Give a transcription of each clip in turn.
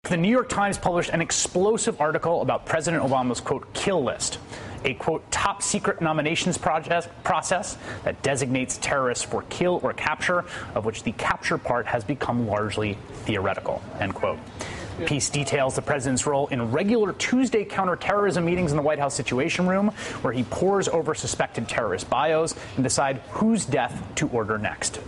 The New York Times published an explosive article about President Obama's, quote, kill list, a, quote, top secret nominations process that designates terrorists for kill or capture, of which the capture part has become largely theoretical, end quote. The piece details the president's role in regular Tuesday counterterrorism meetings in the White House Situation Room, where he pores over suspected terrorist bios and decide whose death to order next.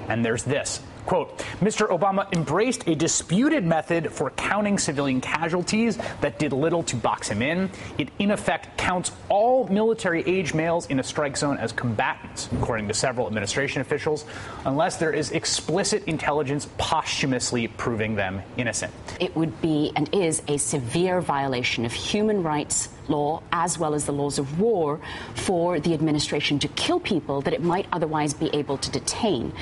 And there's this. Quote, Mr. Obama embraced a disputed method for counting civilian casualties that did little to box him in. It, in effect, counts all military-age males in a strike zone as combatants, according to several administration officials, unless there is explicit intelligence posthumously proving them innocent. It would be and is a severe violation of human rights law as well as the laws of war for the administration to kill people that it might otherwise be able to detain.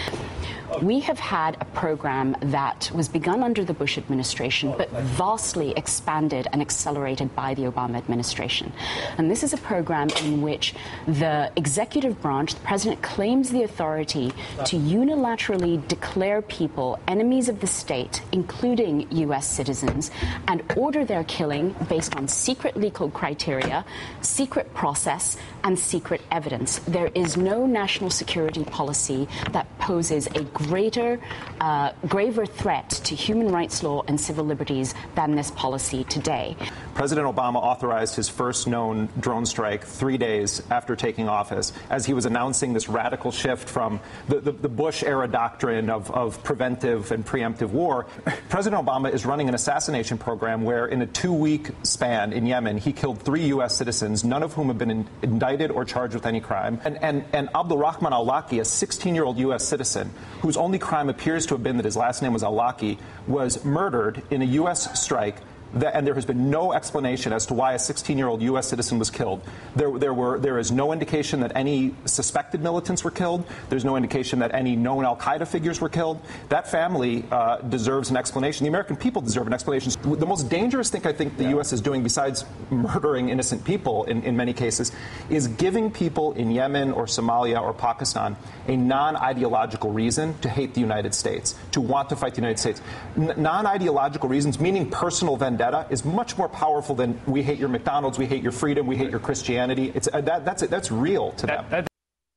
We have had a program that was begun under the Bush administration, but vastly expanded and accelerated by the Obama administration. And this is a program in which the executive branch, the president, claims the authority to unilaterally declare people enemies of the state, including U.S. citizens, and order their killing based on secret legal criteria, secret process, and secret evidence. There is no national security policy that poses a graver threat to human rights law and civil liberties than this policy today. President Obama authorized his first known drone strike 3 days after taking office, as he was announcing this radical shift from the Bush-era doctrine of preventive and preemptive war. President Obama is running an assassination program where, in a 2-week span in Yemen, he killed 3 U.S. citizens, none of whom have been indicted or charged with any crime. And Abdul Rahman al-Awlaki, a 16-year-old U.S. citizen, whose only crime appears to have been that his last name was al-Awlaki, was murdered in a U.S. strike. And there has been no explanation as to why a 16-year-old U.S. citizen was killed. There is no indication that any suspected militants were killed. There's no indication that any known al-Qaeda figures were killed. That family deserves an explanation. The American people deserve an explanation. The most dangerous thing I think the U.S. is doing, besides murdering innocent people in many cases, is giving people in Yemen or Somalia or Pakistan a non-ideological reason to hate the United States, to want to fight the United States. Non-ideological reasons, meaning personal vendetta, is much more powerful than we hate your McDonald's, we hate your freedom, we hate your Christianity. That's real to them.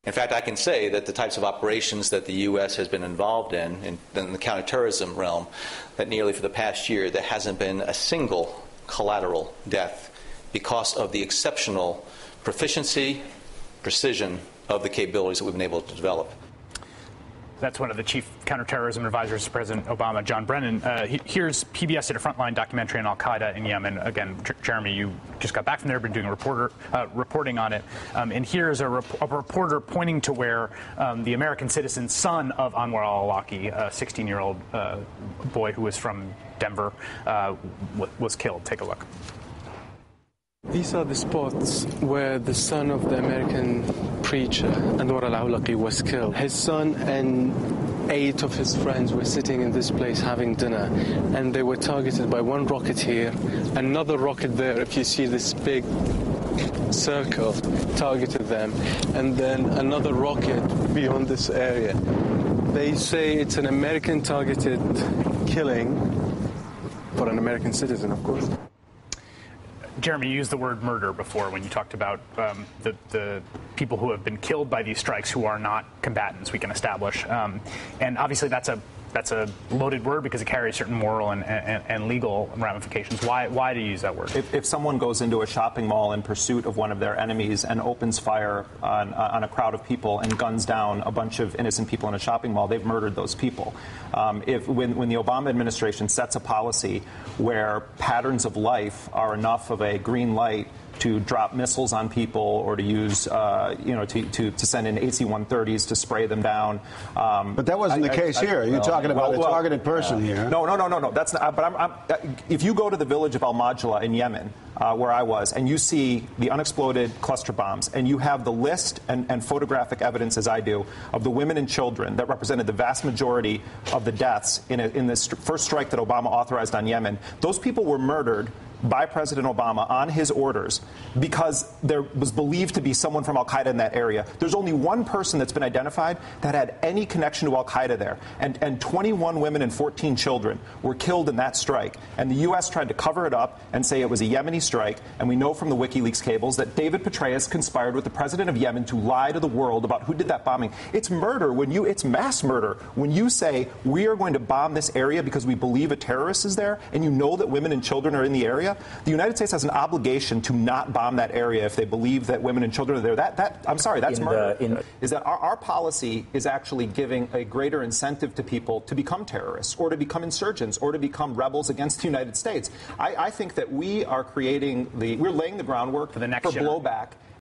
In fact, I can say that the types of operations that the U.S. has been involved in the counterterrorism realm, that nearly for the past year there hasn't been a single collateral death because of the exceptional proficiency, precision of the capabilities that we've been able to develop. That's one of the chief counterterrorism advisors to President Obama, John Brennan. Here's PBS did a frontline documentary on al-Qaeda in Yemen. Again, Jeremy, you just got back from there, been doing reporting on it. And here's a reporter pointing to where the American citizen son of Anwar al-Awlaki, a 16-year-old boy who was from Denver, was killed. Take a look. These are the spots where the son of the American preacher, Anwar al-Awlaki, was killed. His son and 8 of his friends were sitting in this place having dinner, and they were targeted by one rocket here, another rocket there, if you see this big circle, targeted them, and then another rocket beyond this area. They say it's an American targeted killing for an American citizen, of course. Jeremy, you used the word murder before when you talked about the people who have been killed by these strikes who are not combatants, we can establish. And obviously that's a loaded word because it carries certain moral and legal ramifications. Why do you use that word? If someone goes into a shopping mall in pursuit of one of their enemies and opens fire on a crowd of people and guns down a bunch of innocent people in a shopping mall, they've murdered those people. When the Obama administration sets a policy where patterns of life are enough of a green light to drop missiles on people or to use, to send in AC-130s to spray them down. But that wasn't the case here. You're talking about a targeted person here. No. That's not. But if you go to the village of Al-Majla in Yemen, where I was, and you see the unexploded cluster bombs, and you have the list and photographic evidence, as I do, of the women and children that represented the vast majority of the deaths in this first strike that Obama authorized on Yemen, those people were murdered by President Obama on his orders because there was believed to be someone from al-Qaeda in that area. There's only one person that's been identified that had any connection to al-Qaeda there. And 21 women and 14 children were killed in that strike. And the U.S. tried to cover it up and say it was a Yemeni strike. And we know from the WikiLeaks cables that David Petraeus conspired with the president of Yemen to lie to the world about who did that bombing. It's murder it's mass murder when you say we are going to bomb this area because we believe a terrorist is there and you know that women and children are in the area. The United States has an obligation to not bomb that area if they believe that women and children are there. I'm sorry, that's murder. Is that our policy is actually giving a greater incentive to people to become terrorists or to become insurgents or to become rebels against the United States. I think that we are we're laying the groundwork for blowback.